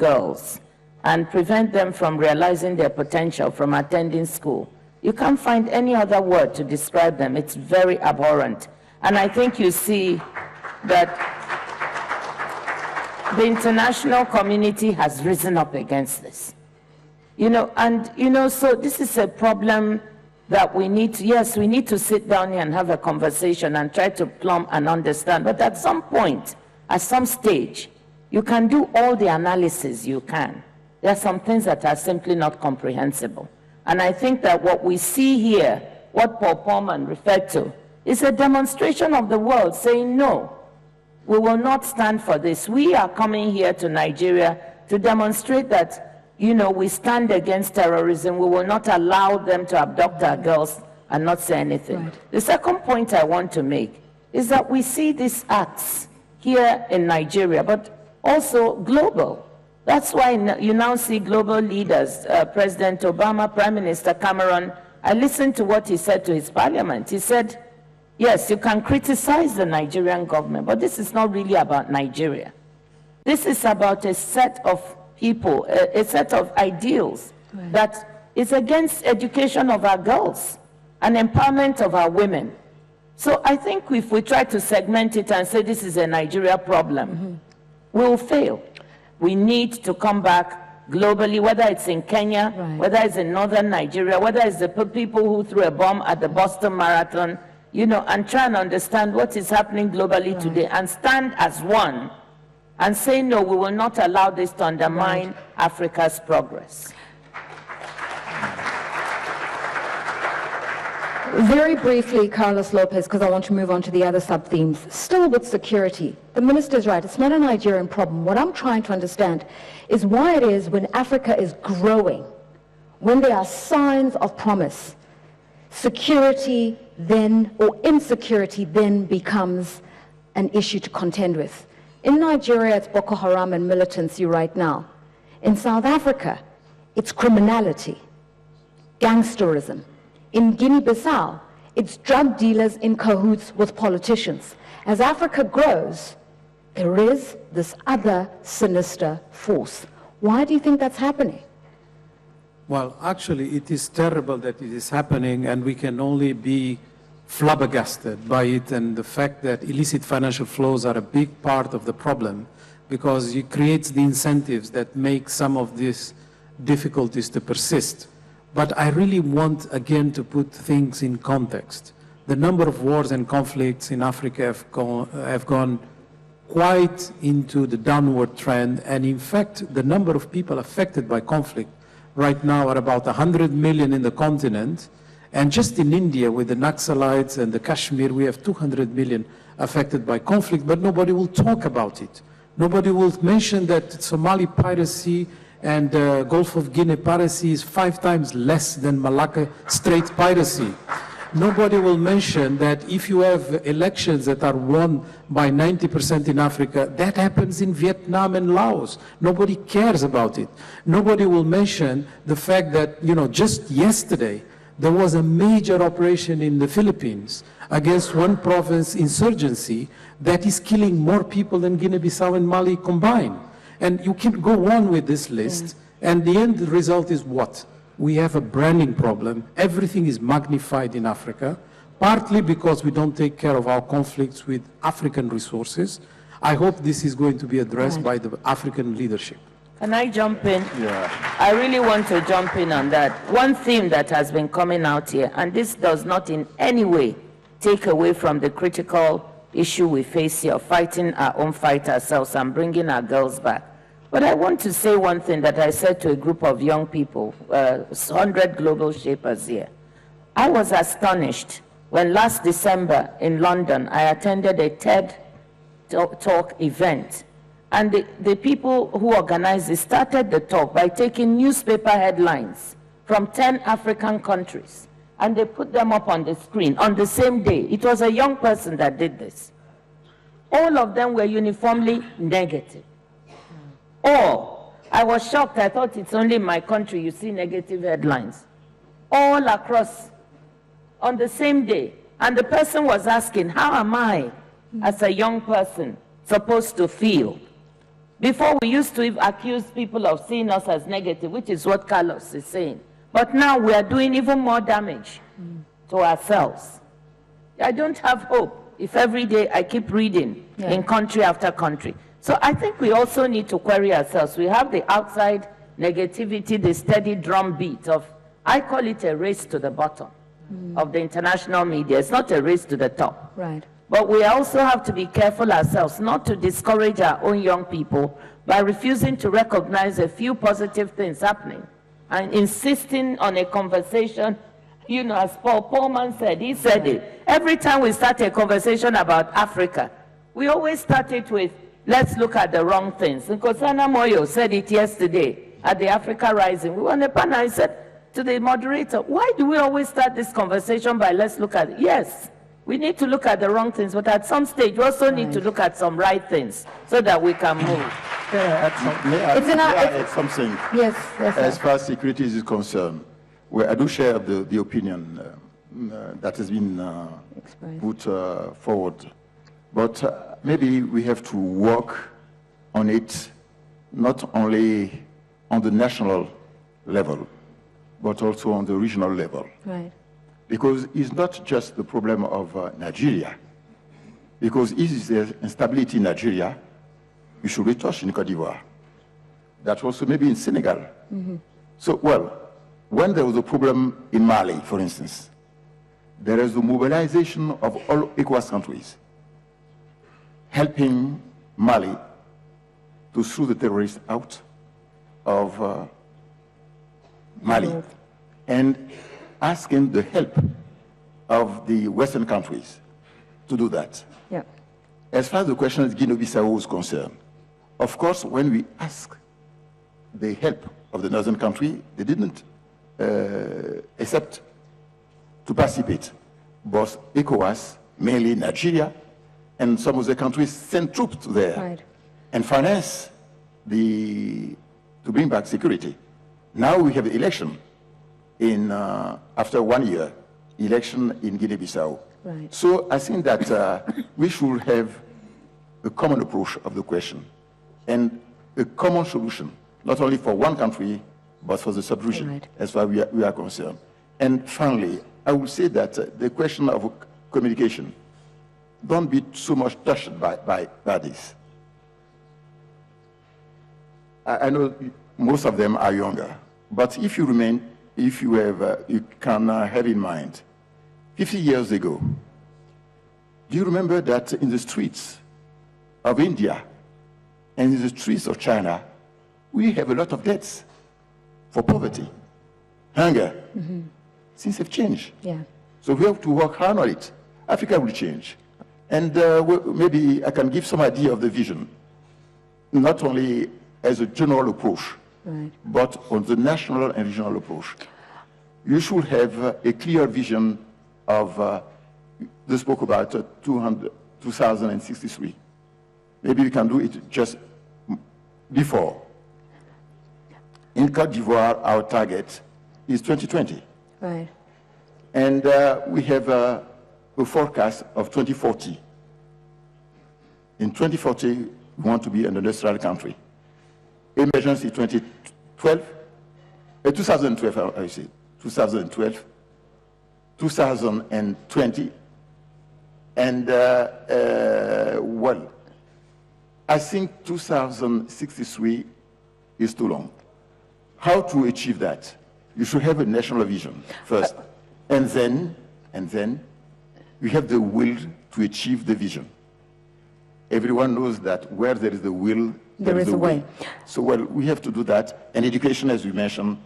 girls and prevent them from realizing their potential, from attending school. You can't find any other word to describe them. It's very abhorrent. And I think you see that the international community has risen up against this. So this is a problem that we need to, yes, we need to sit down here and have a conversation and try to plumb and understand. But at some point, at some stage, you can do all the analysis you can. There are some things that are simply not comprehensible. And I think that what we see here, what Paul Pullman referred to, is a demonstration of the world saying, no, we will not stand for this. We are coming here to Nigeria to demonstrate that, we stand against terrorism. We will not allow them to abduct our girls and not say anything. Right. The second point I want to make is that we see these acts here in Nigeria, but also global. That's why you now see global leaders, President Obama, Prime Minister Cameron. I listened to what he said to his parliament. He said, yes, you can criticize the Nigerian government, but this is not really about Nigeria. This is about a set of people, a set of ideals that is against education of our girls and empowerment of our women. So I think if we try to segment it and say this is a Nigeria problem, we'll fail. We need to come back globally, whether it's in Kenya, whether it's in northern Nigeria, whether it's the people who threw a bomb at the Boston Marathon, and try and understand what is happening globally today and stand as one and say, no, we will not allow this to undermine Africa's progress. Very briefly, Carlos Lopez, because I want to move on to the other sub-themes. Still with security, the minister's right, it's not a Nigerian problem. What I'm trying to understand is why it is when Africa is growing, when there are signs of promise, security then, or insecurity then becomes an issue to contend with. In Nigeria, it's Boko Haram and militancy right now. In South Africa, it's criminality, gangsterism. In Guinea-Bissau, it's drug dealers in cahoots with politicians. As Africa grows, there is this other sinister force. Why do you think that's happening? Well, actually, it is terrible that it is happening, and we can only be flabbergasted by it and the fact that illicit financial flows are a big part of the problem, because it creates the incentives that make some of these difficulties to persist. But I really want, again, to put things in context. The number of wars and conflicts in Africa have gone quite into the downward trend, and in fact, the number of people affected by conflict right now are about 100 million in the continent, and just in India, with the Naxalites and the Kashmir, we have 200 million affected by conflict, but nobody will talk about it. Nobody will mention that Somali piracy and Gulf of Guinea piracy is 5 times less than Malacca Strait piracy. Nobody will mention that if you have elections that are won by 90% in Africa, that happens in Vietnam and Laos. Nobody cares about it. Nobody will mention the fact that, just yesterday, there was a major operation in the Philippines against one province insurgency that is killing more people than Guinea-Bissau and Mali combined. And you can go on with this list, and the end result is what? We have a branding problem. Everything is magnified in Africa, partly because we don't take care of our conflicts with African resources. I hope this is going to be addressed by the African leadership. Can I jump in? Yeah. I really want to jump in on that. One theme that has been coming out here, and this does not in any way take away from the critical issue we face here, fighting our own fight ourselves and bringing our girls back. But I want to say one thing that I said to a group of young people, 100 global shapers here. I was astonished when last December in London, I attended a TED Talk event. And the people who organized it started the talk by taking newspaper headlines from 10 African countries. And they put them up on the screen on the same day. It was a young person that did this. All of them were uniformly negative. All. I was shocked. I thought it's only in my country you see negative headlines. All across on the same day. And the person was asking, how am I, as a young person, supposed to feel Before, we used to accuse people of seeing us as negative, which is what Carlos is saying. But now we are doing even more damage to ourselves. I don't have hope if every day I keep reading in country after country. So I think we also need to query ourselves. We have the outside negativity, the steady drumbeat of, I call it a race to the bottom of the international media. It's not a race to the top. Right. But we also have to be careful ourselves not to discourage our own young people by refusing to recognize a few positive things happening and insisting on a conversation. You know, as Paul Pullman said, he said it. Every time we start a conversation about Africa, we always start it with, let's look at the wrong things. And Kosana Moyo said it yesterday at the Africa Rising. We were on a panel, I said to the moderator, why do we always start this conversation by let's look at it? Yes. We need to look at the wrong things, but at some stage, we also need to look at some right things so that we can move. May I add something? Yes, As far as security is concerned, well, I do share the opinion that has been put forward. But maybe we have to work on it, not only on the national level, but also on the regional level. Right. Because it's not just the problem of Nigeria. Because if there is instability in Nigeria, you should retouch in Cote d'Ivoire. That also maybe in Senegal. So, well, when there was a problem in Mali, for instance, there is the mobilization of all ECOWAS countries, helping Mali to throw the terrorists out of Mali, and asking the help of the Western countries to do that. Yeah. As far as the question of Guinea-Bissau is concerned, of course, when we ask the help of the northern country, they didn't accept to participate. But ECOWAS, mainly Nigeria, and some of the countries sent troops there and finance to bring back security. Now we have the election after 1 year, election in Guinea-Bissau. Right. So I think that we should have a common approach of the question and a common solution, not only for one country, but for the sub-region, as far as we are concerned. And finally, I would say that the question of communication, don't be so much touched by this. I know most of them are younger, but if you can have in mind, 50 years ago, do you remember that in the streets of India and in the streets of China, we have a lot of deaths for poverty, hunger. Things have changed. Yeah. So we have to work hard on it. Africa will change. And maybe I can give some idea of the vision, not only as a general approach, but on the national and regional approach. You should have a clear vision of, they spoke about 2063. Maybe we can do it just before. In Cote d'Ivoire, our target is 2020. Right. And we have a forecast of 2040. In 2040, we want to be an industrial country. Emergency 2012, 2012, I say, 2012, 2020, and well, I think 2063 is too long. How to achieve that? You should have a national vision first, and then you have the will to achieve the vision. Everyone knows that where there is the will, there is a way. So, well, we have to do that. And education, as we mentioned,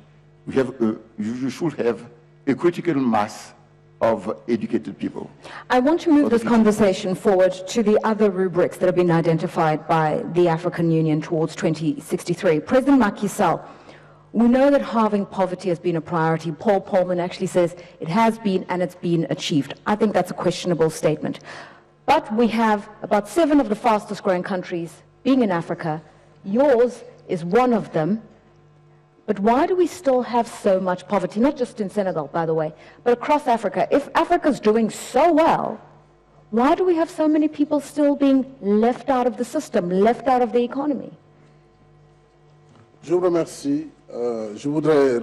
you should have a critical mass of educated people. I want to move this conversation forward to the other rubrics that have been identified by the African Union towards 2063. President Macky Sall, we know that halving poverty has been a priority. Paul Pullman actually says it has been and it's been achieved. I think that's a questionable statement. But we have about 7 of the fastest growing countries being in Africa. Yours is one of them. But why do we still have so much poverty? Not just in Senegal, by the way, but across Africa. If Africa's doing so well, why do we have so many people still being left out of the system, left out of the economy? Je vous remercie. Je voudrais